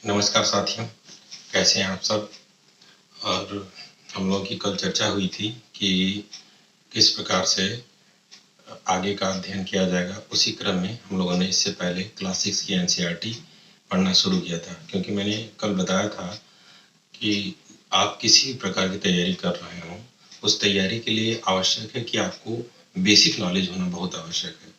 नमस्कार साथियों, कैसे हैं आप सब। और हम लोगों की कल चर्चा हुई थी कि किस प्रकार से आगे का अध्ययन किया जाएगा। उसी क्रम में हम लोगों ने इससे पहले क्लास 6 की एनसीईआरटी पढ़ना शुरू किया था, क्योंकि मैंने कल बताया था कि आप किसी भी प्रकार की तैयारी कर रहे हो, उस तैयारी के लिए आवश्यक है कि आपको बेसिक नॉलेज होना बहुत आवश्यक है।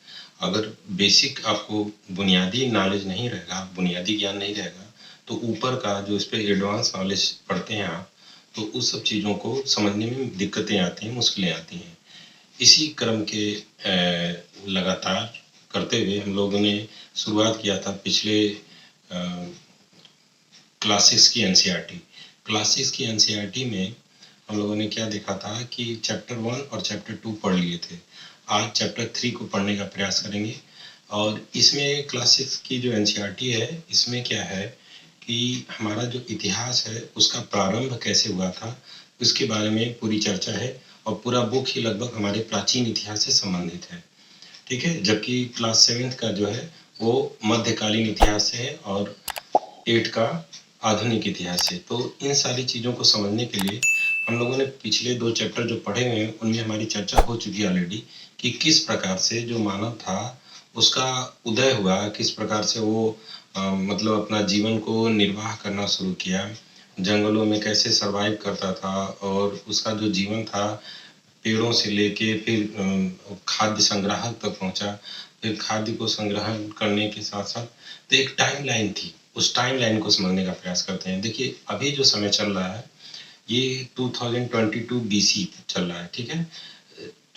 अगर बेसिक आपको बुनियादी नॉलेज नहीं रहेगा, बुनियादी ज्ञान नहीं रहेगा, तो ऊपर का जो इस पे एडवांस नॉलेज पढ़ते हैं आप, तो उस सब चीज़ों को समझने में दिक्कतें आती हैं, मुश्किलें आती हैं। इसी क्रम के लगातार करते हुए हम लोगों ने शुरुआत किया था पिछले क्लास 6 की एनसीईआरटी। क्लास 6 की एनसीईआरटी में हम लोगों ने क्या देखा था कि चैप्टर 1 और चैप्टर 2 पढ़ लिए थे। आज चैप्टर 3 को पढ़ने का प्रयास करेंगे। और इसमें क्लास 6 की जो एनसीईआरटी है, इसमें क्या है कि हमारा जो इतिहास है उसका प्रारंभ कैसे हुआ था, उसके बारे में पूरी चर्चा है। और पूरा बुक ही लगभग हमारे प्राचीन इतिहास से संबंधित है, ठीक है। जबकि क्लास 7 का जो है वो मध्यकालीन इतिहास से है और 8 का आधुनिक इतिहास से। तो इन सारी चीज़ों को समझने के लिए हम लोगों ने पिछले 2 चैप्टर जो पढ़े हुए हैं, उनमें हमारी चर्चा हो चुकी है ऑलरेडी कि किस प्रकार से जो मानव था उसका उदय हुआ, किस प्रकार से वो मतलब अपना जीवन को निर्वाह करना शुरू किया, जंगलों में कैसे सर्वाइव करता था, और उसका जो जीवन था पेड़ों से लेके फिर खाद्य संग्राहक तक पहुंचा। फिर खाद्य को संग्रहण करने के साथ साथ तो एक टाइमलाइन थी, उस टाइमलाइन को समझने का प्रयास करते हैं। देखिए, अभी जो समय चल रहा है ये 2022 बीसी चल रहा है, ठीक है।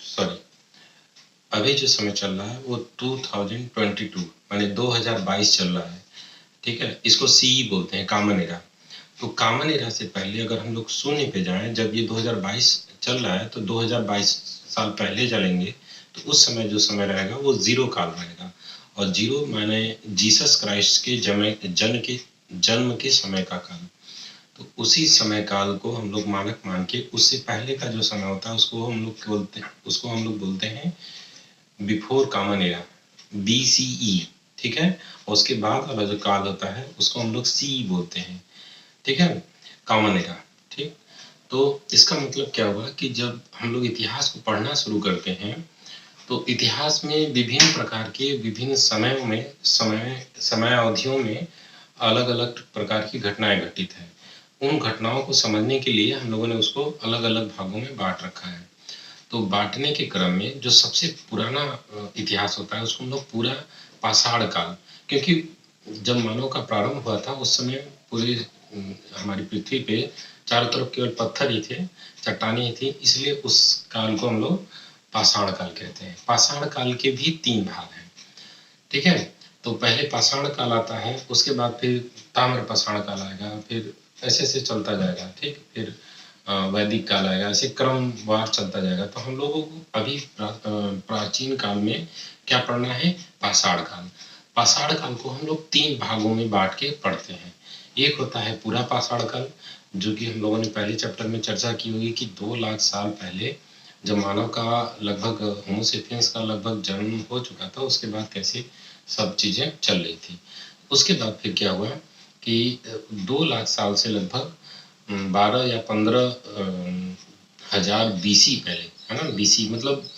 सॉरी, अभी जो समय चल रहा है वो 2022 माने 2022 चल रहा है, ठीक है। इसको सीई बोलते हैं, कॉमन एरा। तो कॉमन एरा से पहले अगर हम लोग शून्य पे जाएं, जब ये 2022 चल रहा है तो 2022 साल पहले चलेंगे, तो उस समय जो समय रहेगा वो जीरो काल रहेगा। और जीरो माने जीसस क्राइस्ट के जन्म के समय का काल। तो उसी समय काल को हम लोग मानक मान के उससे पहले का जो समय होता है उसको हम लोग बोलते हैं बिफोर कॉमन एरा, बीसीई, ठीक है। और उसके बाद वाला जो काल होता है उसको हम लोग सीई बोलते हैं, ठीक है, कॉमन एरा, ठीक। तो इसका मतलब क्या हुआ कि जब हम लोग इतिहास को पढ़ना शुरू करते हैं तो इतिहास में विभिन्न प्रकार के विभिन्न समयों में समय अवधियों में अलग अलग प्रकार की घटनाएं घटित हैं। उन घटनाओं को समझने के लिए हम लोगों ने उसको अलग अलग भागों में बांट रखा है। तो बांटने के क्रम में जो सबसे पुराना इतिहास होता है उसको हम लोग पूरा पाषाण काल, क्योंकि जब मानव का प्रारंभ हुआ था उस समय पूरी हमारी पृथ्वी पे चारों तरफ केवल पत्थर ही थे, चट्टानें ही थी, इसलिए उस काल को हम लोग पाषाण काल कहते हैं। पाषाण काल के भी 3 भाग हैं, ठीक है। तो पहले पाषाण काल आता है, उसके बाद फिर ताम्र पाषाण काल आएगा, फिर ऐसे ऐसे चलता जाएगा, ठीक। फिर वैदिक काल आएगा, ऐसे क्रमवार चलता जाएगा। तो हम लोगों को अभी प्राचीन काल में क्या पढ़ना है, पाषाण काल। पाषाण काल को हम लोग 3 भागों में बांट के पढ़ते हैं। एक होता है पूरा पाषाण काल, जो कि हम लोगों ने पहले चैप्टर में चर्चा की होगी कि 2 लाख साल पहले जब मानव का लगभग होमोसेपियंस का लगभग जन्म हो चुका था, उसके बाद कैसे सब चीजें चल रही थी। उसके बाद फिर क्या हुआ कि 2 लाख साल से लगभग 12 या 15 हजार बीसी पहले, है ना, बीसी मतलब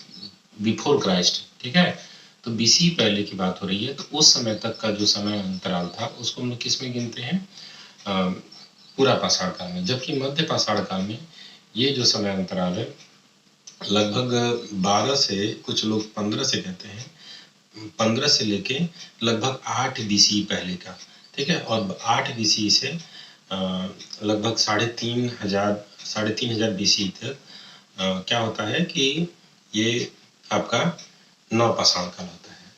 बिफोर क्राइस्ट, ठीक है। तो बीसी पहले की बात हो रही है। तो उस समय तक का जो समय अंतराल था उसको हम लोग किस में गिनते हैं, पूरा पाषाण काल में। जबकि मध्य पाषाण काल में ये जो समय अंतराल है लगभग 12 से, कुछ लोग 15 से कहते हैं, 15 से लेके लगभग 8 बीसी पहले का, ठीक है। और 8 बीसी से लगभग 3,500 बीसी तक क्या होता है कि ये आपका नवपाषाण काल होता है,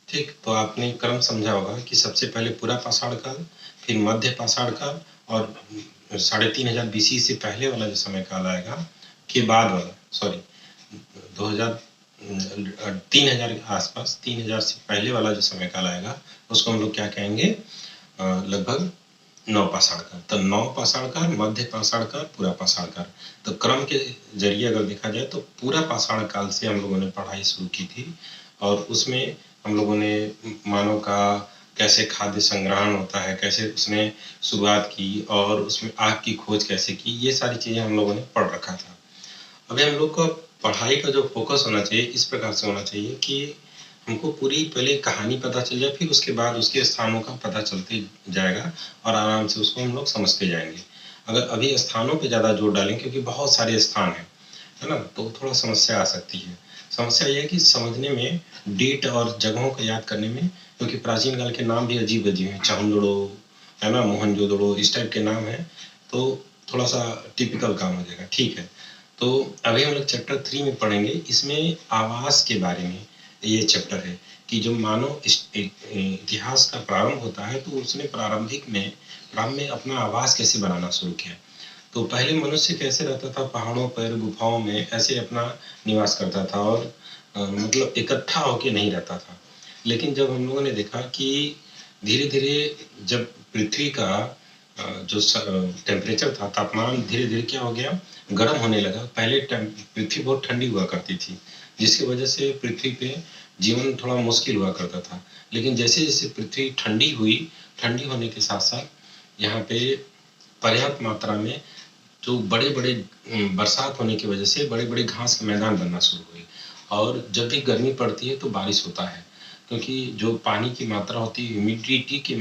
ठीक। तो आपने क्रम समझा होगा कि सबसे पहले पूरा पाषाण काल, फिर मध्य पाषाण काल, और 3,500 बीसी से पहले वाला जो समय काल आएगा के बाद वाला, सॉरी 2000 3000 के आसपास, 3000 से पहले वाला जो समय काल आएगा उसको हम लोग क्या कहेंगे, लगभग नवपाषाण काल। तो नवपाषाण काल, मध्य पाषाण काल, पूरा पाषाण काल। तो क्रम के जरिए अगर देखा जाए तो पूरा पाषाण काल से हम लोगों ने पढ़ाई शुरू की थी, और उसमें हम लोगों ने मानव का कैसे खाद्य संग्रहण होता है, कैसे उसने शुरुआत की और उसमें आग की खोज कैसे की, ये सारी चीज़ें हम लोगों ने पढ़ रखा था। अभी हम लोग का पढ़ाई का जो फ़ोकस होना चाहिए, इस प्रकार से होना चाहिए कि हमको पूरी पहले कहानी पता चल जाए, फिर उसके बाद उसके स्थानों का पता चलते जाएगा और आराम से उसको हम लोग समझते जाएँगे। अगर अभी स्थानों पे ज़्यादा जोर डालें, क्योंकि बहुत सारे स्थान हैं, है ना? तो थोड़ा समस्या आ सकती है। समस्या ये है कि समझने में, डेट और जगहों को याद करने में, क्योंकि प्राचीन काल के नाम भी अजीब-अजीब हैं, चाहुंडड़ो, है ना? मोहनजोदड़ो, इस टाइप के नाम हैं, तो थोड़ा-सा टिपिकल काम हो जाएगा, ठीक है। तो अभी हम लोग चैप्टर 3 में पढ़ेंगे, इसमें आवास के बारे में ये चैप्टर है कि जो मानव इतिहास का प्रारंभ होता है, तो उसने प्रारंभ में अपना आवास कैसे बनाना शुरू किया। तो पहले मनुष्य कैसे रहता था, पहाड़ों पर, गुफाओं में ऐसे अपना निवास करता था और मतलब इकट्ठा होके नहीं रहता था। लेकिन जब हम लोगों ने देखा कि धीरे-धीरे जब पृथ्वी का जो टेम्परेचर था, तापमान धीरे-धीरे क्या हो गया, गर्म होने लगा। पहले पृथ्वी बहुत ठंडी हुआ करती थी, जिसकी वजह से पृथ्वी पे जीवन थोड़ा मुश्किल हुआ करता था। लेकिन जैसे-जैसे पृथ्वी ठंडी हुई, ठंडी होने के साथ-साथ यहाँ पे पर्याप्त मात्रा में जो बड़े-बड़े बरसात होने की वजह से बड़े-बड़े घास के मैदान बनना शुरू हुए और जब भी गर्मी पड़ती है तो बारिश होता है, क्योंकि जो पानी की मात्रा होती है ह्यूमिडिटी की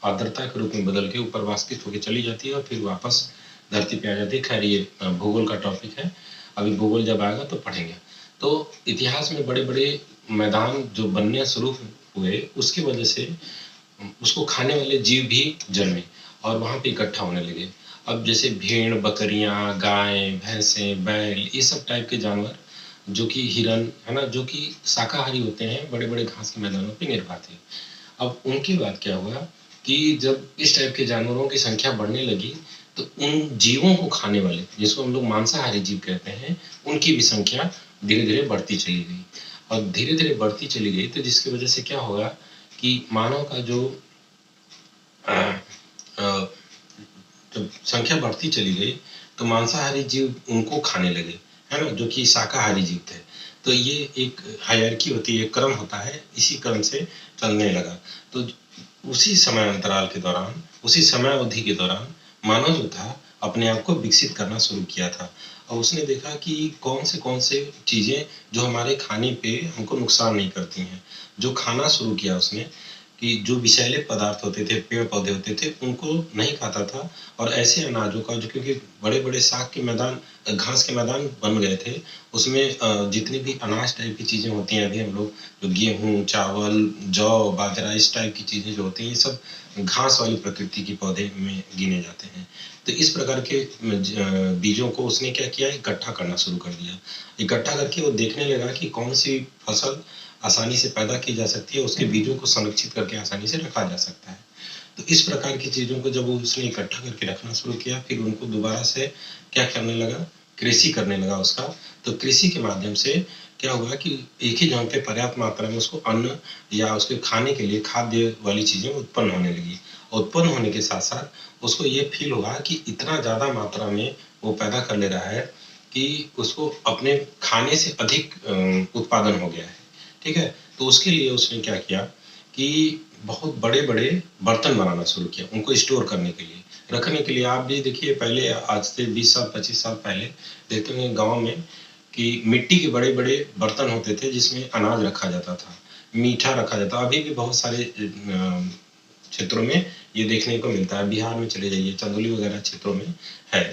आर्द्रता के रूप में बदल के ऊपर वाष्पित होके चली जाती है और फिर वापस धरती पे आ जाती है। खैर ये भूगोल का टॉपिक है, अभी भूगोल जब आएगा तो पढ़ेंगे। तो इतिहास में बड़े-बड़े मैदान जो बनने शुरू हुए, उसकी वजह से उसको खाने वाले जीव भी जन्मे और वहाँ पे इकट्ठा होने लगे। अब जैसे भेड़, बकरियाँ, गाय, भैंसें, बैल, ये सब टाइप के जानवर, जो कि हिरन, है ना? जो कि शाकाहारी होते हैं, बड़े-बड़े घास के मैदानों पे निर्भर थे। अब उनके बाद क्या हुआ कि जब इस टाइप के जानवरों की संख्या बढ़ने लगी, तो उन जीवों को खाने वाले, जिसको हम लोग मांसाहारी जीव कहते हैं, उनकी भी संख्या धीरे-धीरे बढ़ती चली गई और धीरे-धीरे बढ़ती चली गई, तो जिसकी वजह से क्या होगा कि मानव का जो अ अ, जब संख्या बढ़ती चली गई, तो मांसाहारी जीव उनको खाने लगे, है ना? जो कि शाकाहारी जीव थे। तो ये एक हायरार्की होती है, क्रम होता है, इसी क्रम से चलने लगा। तो उसी समय अंतराल के दौरान, उसी समय अवधि के दौरान मानव जो था, अपने आप को विकसित करना शुरू किया था और उसने देखा कि कौन से चीज़ें जो हमारे खाने पे हमको नुकसान नहीं करती हैं। जो खाना शुरू किया उसने कि जो विषैले पदार्थ होते थे, पेड़-पौधे होते थे, उनको नहीं खाता था और ऐसे अनाजों का, जो क्योंकि बड़े-बड़े साग के मैदान, घास के मैदान बन गए थे, उसमें जितनी भी अनाज टाइप की चीज़ें होती हैं, अभी हम लोग जो गेहूँ, चावल, जौ, बाजरा, इस टाइप की चीज़ें जो होती हैं, ये सब घास वाली प्रकृति के पौधे में गिने जाते हैं। तो इस प्रकार के बीजों को उसने क्या किया, इकट्ठा करना शुरू कर दिया। इकट्ठा करके वो देखने लगा कि कौन-सी फसल आसानी से पैदा की जा सकती है, उसके बीजों को संरक्षित करके आसानी से रखा जा सकता है। तो इस प्रकार की चीज़ों को जब वो उसने इकट्ठा करके रखना शुरू किया, फिर उनको दोबारा से क्या करने लगा, कृषि करने लगा उसका। तो कृषि के माध्यम से क्या हुआ कि एक ही जगह पे पर्याप्त मात्रा में उसको अन्न या उसके खाने के लिए खाद्य वाली चीज़ें उत्पन्न होने लगी। उत्पन्न होने के साथ-साथ उसको ये फ़ील हुआ कि इतना ज़्यादा मात्रा में वो पैदा कर ले रहा है कि उसको अपने खाने से अधिक उत्पादन हो गया है। ठीक है? तो उसके लिए उसने क्या किया कि बहुत बड़े-बड़े बर्तन बनाना शुरू किया, उनको स्टोर करने के लिए, रखने के लिए। आप भी देखिए, पहले आज से 20 साल, 25 साल पहले देखते होंगे गाँव में कि मिट्टी के बड़े-बड़े बर्तन होते थे, जिसमें अनाज रखा जाता था, मीठा रखा जाता। अभी भी बहुत सारे क्षेत्रों में ये देखने को मिलता है। बिहार में चले जाइए, चंदौली वगैरह क्षेत्रों में है।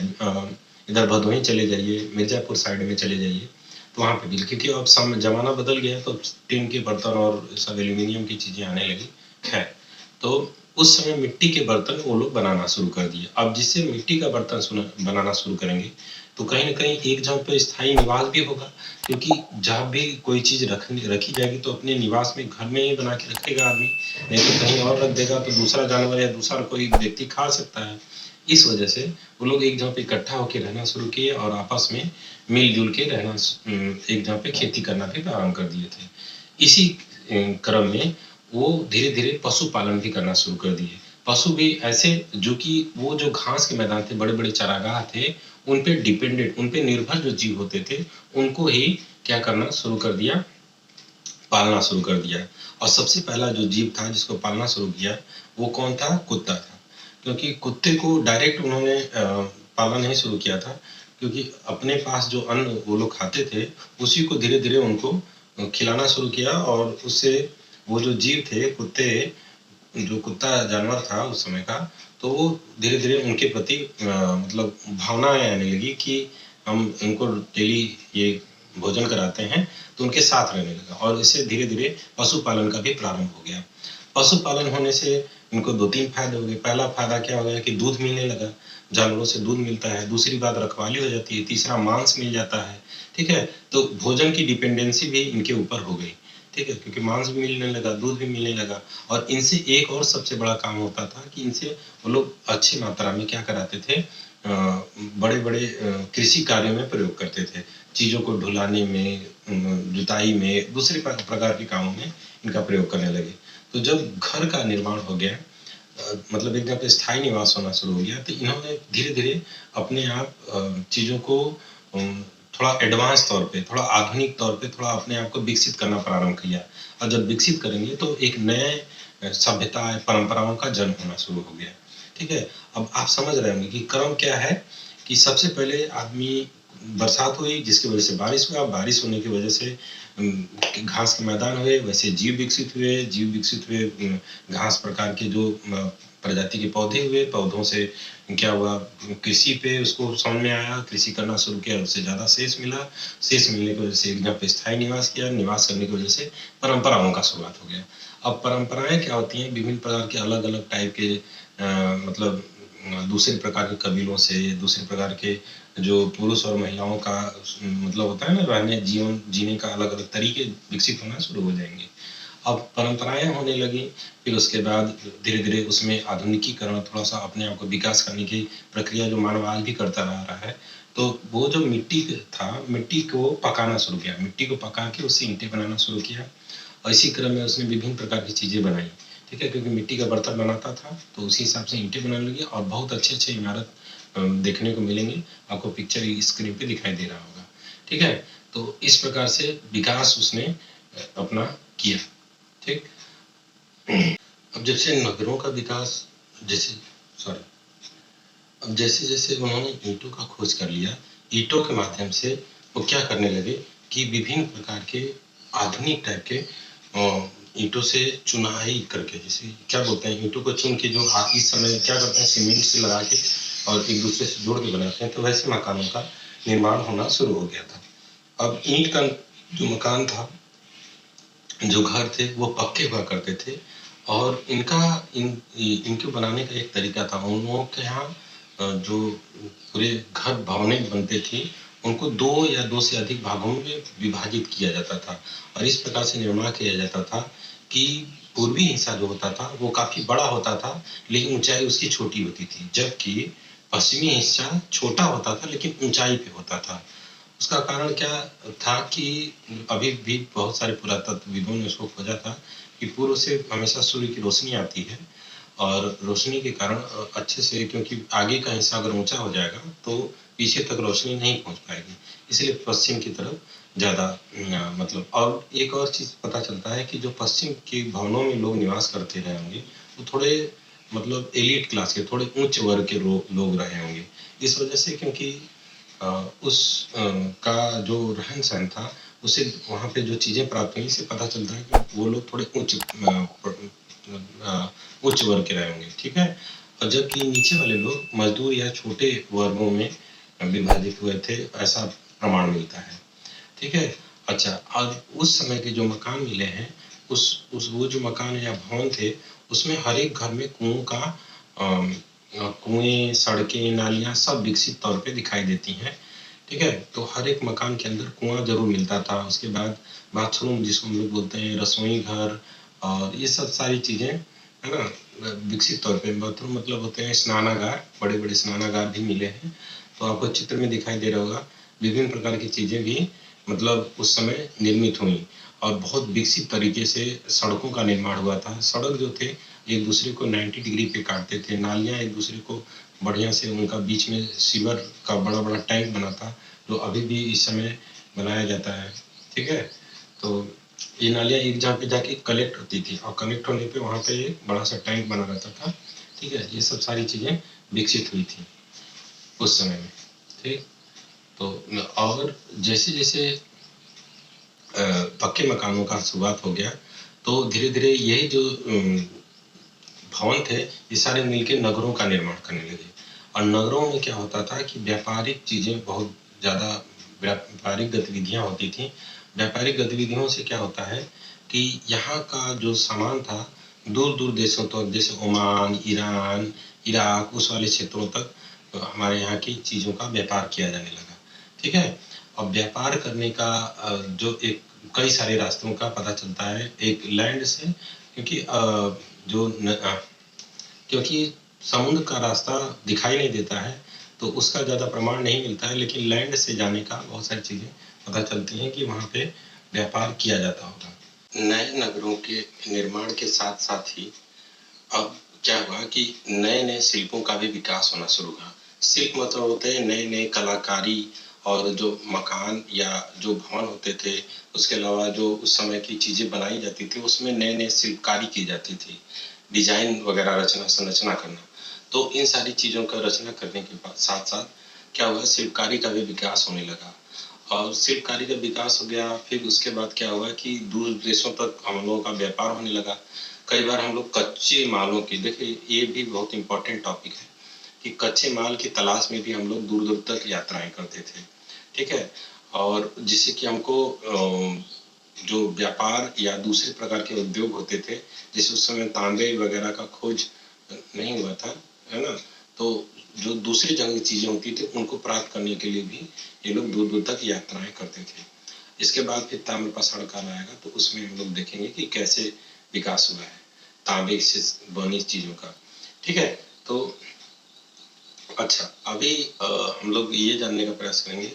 इधर भदोही चले जाइए, मिर्ज़ापुर साइड में चले जाइए, तो वहाँ पे भी, क्योंकि अब ज़माना बदल गया, तो टिन के बर्तन और सब एल्यूमीनियम की चीज़ें आने लगी। खैर, तो उस समय मिट्टी के बर्तन वो लोग बनाना शुरू कर दिए। अब जिससे मिट्टी का बर्तन बनाना शुरू करेंगे, तो कहीं न कहीं एक जगह पे स्थायी निवास भी होगा, क्योंकि जहाँ भी कोई चीज़ रखी जाएगी, तो अपने निवास में, घर में ही बना के रखेगा आदमी, नहीं तो कहीं और रख देगा तो दूसरा जानवर या दूसरा कोई व्यक्ति खा सकता है। इस वजह से वो लोग एक जगह पे इकट्ठा होके रहना शुरू किए और आपस में मिल-जुल के रहना, एक जगह पे खेती करना भी प्रारंभ कर दिए थे। इसी क्रम में वो धीरे-धीरे पशुपालन भी करना शुरू कर दिए। पशु भी ऐसे, जो कि वो जो घास के मैदान थे, बड़े-बड़े चरागाह थे, उन पे डिपेंडेंट, उन पे निर्भर जो जीव होते थे, उनको ही क्या करना शुरू कर दिया, पालना शुरू कर दिया। और सबसे पहला जो जीव था जिसको पालना शुरू किया वो कौन था? कुत्ता था। क्योंकि कुत्ते को डायरेक्ट उन्होंने पालना नहीं शुरू किया था, क्योंकि अपने पास जो अन्न वो लोग खाते थे उसी को धीरे-धीरे उनको खिलाना शुरू किया, और उससे वो जो जीव थे कुत्ते, जो कुत्ता जानवर था उस समय का, तो वो धीरे-धीरे उनके प्रति मतलब भावनाएँ आने लगी कि हम इनको डेली ये भोजन कराते हैं, तो उनके साथ रहने लगा, और इससे धीरे-धीरे पशुपालन का भी प्रारंभ हो गया। पशुपालन होने से इनको 2-3 फ़ायदे हो गए। पहला फ़ायदा क्या हो गया कि दूध मिलने लगा, जानवरों से दूध मिलता है। दूसरी बात रखवाली हो जाती है, तीसरा मांस मिल जाता है, ठीक है? तो भोजन की डिपेंडेंसी भी इनके ऊपर हो गई, ठीक है? क्योंकि मांस भी मिलने लगा, दूध भी मिलने लगा, और इनसे एक और सबसे बड़ा काम होता था कि इनसे वो लोग अच्छी मात्रा में क्या कराते थे, बड़े-बड़े कृषि कार्यों में प्रयोग करते थे। चीज़ों को ढुलाने में, जुताई में, दूसरे प्रकार के कामों में इनका प्रयोग करने लगे। तो जब घर का निर्माण हो गया, मतलब एक जगह पे स्थायी निवास होना शुरू हो गया, तो इन्होंने धीरे-धीरे अपने आप चीज़ों को थोड़ा एडवांस तौर पे, थोड़ा आधुनिक तौर पे थोड़ा अपने आप को विकसित करना प्रारंभ किया, और जब विकसित करेंगे तो एक नए सभ्यता, परंपराओं का जन्म होना शुरू हो गया, ठीक है? अब आप समझ रहे होंगे कि क्रम क्या है, कि सबसे पहले आदमी, बरसात हुई जिसकी वजह से बारिश हुआ, बारिश होने की वजह से घास के मैदान हुए, वैसे जीव विकसित हुए, घास प्रकार के जो प्रजाति के पौधे हुए, पौधों से क्या हुआ, कृषि पे उसको समझ में आया, कृषि करना शुरू किया, उससे ज़्यादा शेष मिला, शेष मिलने की वजह से एक जगह पे स्थायी निवास किया, निवास करने की वजह से परंपराओं का शुरुआत हो गया। अब परंपराएं क्या होती हैं, विभिन्न प्रकार के अलग-अलग टाइप के मतलब दूसरे प्रकार के कबीलों से, दूसरे प्रकार के जो पुरुष और महिलाओं का मतलब होता है ना, रहने जीवन जीने का अलग-अलग तरीके विकसित होना शुरू हो जाएँगे। अब परंपराएँ होने लगी, फिर उसके बाद धीरे-धीरे उसमें आधुनिकीकरण, थोड़ा-सा अपने आप को विकास करने की प्रक्रिया जो मानव आज भी करता रह रहा है, तो वो जो मिट्टी था, मिट्टी को पकाना शुरू किया, मिट्टी को पका के उससे ईंटें बनाना शुरू किया, और इसी क्रम में उसने विभिन्न प्रकार की चीज़ें बनाई, ठीक है? क्योंकि मिट्टी का बर्तन बनाता था, तो उसी हिसाब से ईंटें बनाने लगी, और बहुत अच्छे-अच्छे इमारत देखने को मिलेंगे, आपको पिक्चर स्क्रीन पे दिखाई दे रहा होगा, ठीक है? तो इस प्रकार से विकास उसने अपना किया, ठीक? अब जैसे नगरों का विकास, जैसे सॉरी अब जैसे-जैसे उन्होंने ईंटों का खोज कर लिया, ईंटों के माध्यम से वो क्या करने लगे कि विभिन्न प्रकार के आधुनिक टाइप के ईंटों से चुनाई करके, जैसे क्या बोलते हैं, ईंटों को चुन के जो इस समय क्या करते हैं, सीमेंट से लगा के और एक दूसरे से जोड़ के बनाते हैं, तो वैसे मकानों का निर्माण होना शुरू हो गया था। अब ईंट का जो मकान था, जो घर थे, वो पक्के हुआ करते थे, और इनको बनाने का एक तरीका था। उन लोगों के यहाँ जो पूरे घर भवनें बनते थी, उनको 2 या 2 से अधिक भागों में विभाजित किया जाता था, और इस प्रकार से निर्माण किया जाता था कि पूर्वी हिस्सा जो होता था वो काफ़ी बड़ा होता था, लेकिन ऊँचाई उसकी छोटी होती थी, जबकि पश्चिमी हिस्सा छोटा होता था लेकिन ऊँचाई पे होता था। उसका कारण क्या था कि अभी भी बहुत सारे पुरातत्वविदों ने उसको खोजा था कि पूर्व से हमेशा सूर्य की रोशनी आती है, और रोशनी के कारण अच्छे से, क्योंकि आगे का हिस्सा अगर ऊंचा हो जाएगा तो पीछे तक रोशनी नहीं पहुंच पाएगी, इसलिए पश्चिम की तरफ ज़्यादा मतलब। और एक और चीज़ पता चलता है कि जो पश्चिम के भवनों में लोग निवास करते रहे होंगे वो थोड़े मतलब एलिट क्लास के, थोड़े उच्च वर्ग के लोग रहे होंगे, इस वजह से, क्योंकि उस का जो रहन-सहन था, उससे वहाँ पे जो चीज़ें प्राप्त हुई, इससे पता चलता है कि वो लोग थोड़े उच्च वर्ग के रहे होंगे, ठीक है? और जबकि नीचे वाले लोग मज़दूर या छोटे वर्गों में विभाजित हुए थे, ऐसा प्रमाण मिलता है, ठीक है? अच्छा, अब उस समय के जो मकान मिले हैं, उस वो जो मकान या भवन थे, उसमें हर एक घर में कुएँ, सड़कें, नालियाँ सब विकसित तौर पे दिखाई देती हैं, ठीक है? तो हर एक मकान के अंदर कुआँ ज़रूर मिलता था, उसके बाद बाथरूम जिसको हम लोग बोलते हैं, रसोई घर, और ये सब सारी चीज़ें, है ना? विकसित तौर पे बाथरूम मतलब होते हैं स्नानागार, बड़े-बड़े स्नानागार भी मिले हैं, तो आपको चित्र में दिखाई दे रहा होगा। विभिन्न प्रकार की चीज़ें भी मतलब उस समय निर्मित हुई, और बहुत विकसित तरीके से सड़कों का निर्माण हुआ था। सड़क जो थे एक दूसरे को 90 डिग्री पे काटते थे, नालियाँ एक दूसरे को बढ़िया से, उनका बीच में सीवर का बड़ा-बड़ा टैंक बना था, जो अभी भी इस समय बनाया जाता है, ठीक है? तो ये नालियाँ एक जगह पे जाके कलेक्ट होती थी और कलेक्ट होने पे वहाँ पे एक बड़ा सा टैंक बना रहता था। ठीक है, ये सब सारी चीज़ें विकसित हुई थी उस समय में। ठीक, तो और जैसे जैसे पक्के मकानों का शुरुआत हो गया, तो धीरे धीरे यही जो भवन थे, ये सारे मिलके नगरों का निर्माण करने लगे। और नगरों में क्या होता था कि व्यापारिक चीज़ें बहुत ज़्यादा, व्यापारिक गतिविधियाँ होती थी। व्यापारिक गतिविधियों से क्या होता है कि यहाँ का जो सामान था, दूर दूर देशों तक, जैसे ओमान, ईरान, इराक, उस वाले क्षेत्रों तक हमारे यहाँ की चीज़ों का व्यापार किया जाने लगा। ठीक है, अब व्यापार करने का जो एक कई सारे रास्तों का पता चलता है। एक लैंड से, क्योंकि जो क्योंकि समुद्र का रास्ता दिखाई नहीं देता है, तो उसका ज़्यादा प्रमाण नहीं मिलता है, लेकिन लैंड से जाने का बहुत सारी चीज़ें पता चलती हैं कि वहाँ पे व्यापार किया जाता होगा। नए नगरों के निर्माण के साथ साथ ही अब क्या हुआ कि नए नए शिल्पों का भी विकास होना शुरू हुआ। शिल्प मतलब होते हैं नए नए कलाकारी, और जो मकान या जो भवन होते थे, उसके अलावा जो उस समय की चीज़ें बनाई जाती थी, उसमें नए नए शिल्पकारी की जाती थी, डिजाइन वगैरह रचना संरचना करना। तो इन सारी चीज़ों का रचना करने के बाद साथ साथ क्या हुआ, शिल्पकारी का भी विकास होने लगा। और शिल्पकारी का विकास हो गया, फिर उसके बाद क्या हुआ कि दूर देशों तक हम लोगों का व्यापार होने लगा। कई बार हम लोग कच्चे मालों की, देखिए ये भी बहुत इंपॉर्टेंट टॉपिक है कि कच्चे माल की तलाश में भी हम लोग दूर दूर तक यात्राएं करते थे। ठीक है, और जिससे कि हमको जो व्यापार या दूसरे प्रकार के उद्योग होते थे, जैसे उस समय तांबे वगैरह का खोज नहीं हुआ था, है ना, तो जो दूसरी जगह की चीज़ें होती थी उनको प्राप्त करने के लिए भी ये लोग दूर दूर तक यात्राएं करते थे। इसके बाद फिर ताम्रपाषाण काल आएगा, तो उसमें हम लोग देखेंगे कि कैसे विकास हुआ है तांबे से बनी चीज़ों का। ठीक है, तो अच्छा, अभी हम लोग ये जानने का प्रयास करेंगे।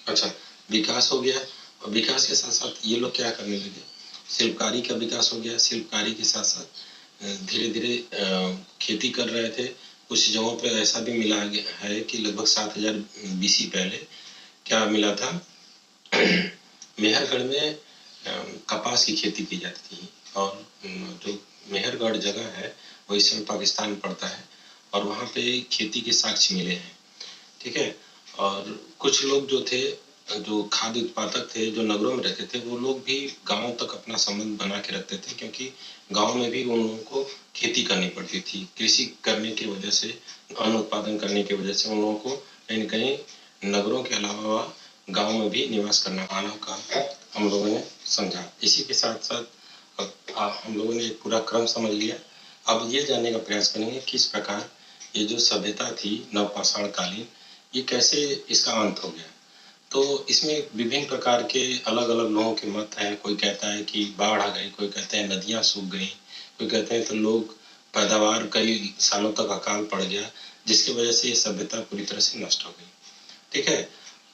अच्छा, विकास हो गया, और विकास के साथ साथ ये लोग क्या करने लगे, शिल्पकारी का विकास हो गया। शिल्पकारी के साथ साथ धीरे धीरे खेती कर रहे थे। कुछ जगहों पे ऐसा भी मिला है कि लगभग 7000 बीसी पहले क्या मिला था, मेहरगढ़ में कपास की खेती की जाती थी। और जो मेहरगढ़ जगह है वो इस समय पाकिस्तान में पड़ता है, और वहाँ पे खेती के साक्ष्य मिले हैं। ठीक है, और कुछ लोग जो थे, जो खाद्य उत्पादक थे, जो नगरों में रहते थे, वो लोग भी गाँव तक अपना संबंध बना के रखते थे, क्योंकि गाँव में भी उन लोगों को खेती करनी पड़ती थी। कृषि करने की वजह से, अन्न उत्पादन करने की वजह से उन लोगों को कहीं न कहीं नगरों के अलावा गाँव में भी निवास करना मानव का हम लोगों ने समझा। इसी के साथ-साथ हम लोगों ने एक पूरा क्रम समझ लिया। अब ये जानने का प्रयास करेंगे किस प्रकार ये जो सभ्यता थी नवपाषाण कालीन, ये कैसे इसका अंत हो गया। तो इसमें विभिन्न प्रकार के अलग-अलग लोगों के मत हैं। कोई कहता है कि बाढ़ आ गई, कोई कहते हैं नदियाँ सूख गईं, कोई कहते हैं तो लोग पैदावार कई सालों तक अकाल पड़ गया, जिसकी वजह से ये सभ्यता पूरी तरह से नष्ट हो गई। ठीक है,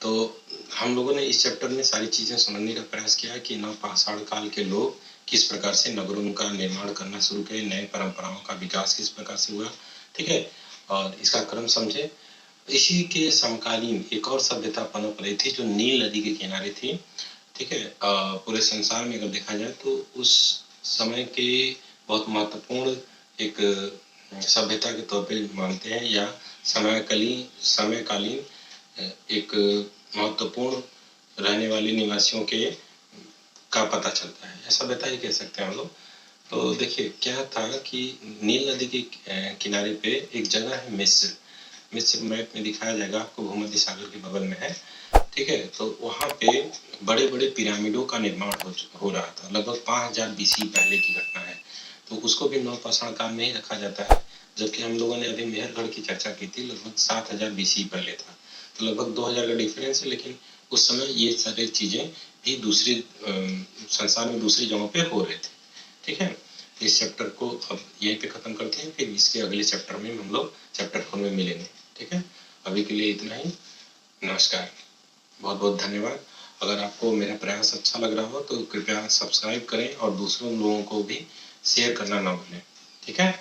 तो हम लोगों ने इस चैप्टर में सारी चीज़ें समझने का प्रयास किया कि नवपाषाण काल के लोग किस प्रकार से नगरों का निर्माण करना शुरू किए, नए परंपराओं का विकास किस प्रकार से हुआ। ठीक है, और इसका क्रम समझे। इसी के समकालीन एक और सभ्यता पनप रही थी जो नील नदी के किनारे थी। ठीक है, पूरे संसार में अगर देखा जाए तो उस समय के बहुत महत्वपूर्ण एक सभ्यता के तौर पे मानते हैं, या समयकालीन एक महत्वपूर्ण रहने वाले निवासियों के का पता चलता है, ऐसा बता ही कह सकते हैं हम लोग। तो देखिए क्या था कि नील नदी के किनारे पे एक जगह है मिस्र। मिस्र मैप में दिखाया जाएगा आपको, भूमध्य सागर के बगल में है। ठीक है, तो वहाँ पे बड़े बड़े पिरामिडों का निर्माण हो रहा था। लगभग 5000 बीसी पहले की घटना है, तो उसको भी नवपाषाण काल में ही रखा जाता है। जबकि हम लोगों ने अभी मेहरगढ़ की चर्चा की थी, लगभग 7000 बीसी पहले था, तो लगभग 2000 का डिफरेंस है। लेकिन उस समय ये सारी चीज़ें भी दूसरी संसार में दूसरी जगहों पे हो रहे थे। ठीक है, इस चैप्टर को अब यहीं पे ख़त्म करते हैं, फिर इसके अगले चैप्टर में हम लोग चैप्टर 4 में मिलेंगे। ठीक है, अभी के लिए इतना ही। नमस्कार, बहुत बहुत धन्यवाद। अगर आपको मेरा प्रयास अच्छा लग रहा हो तो कृपया सब्सक्राइब करें और दूसरों लोगों को भी शेयर करना ना भूलें। ठीक है।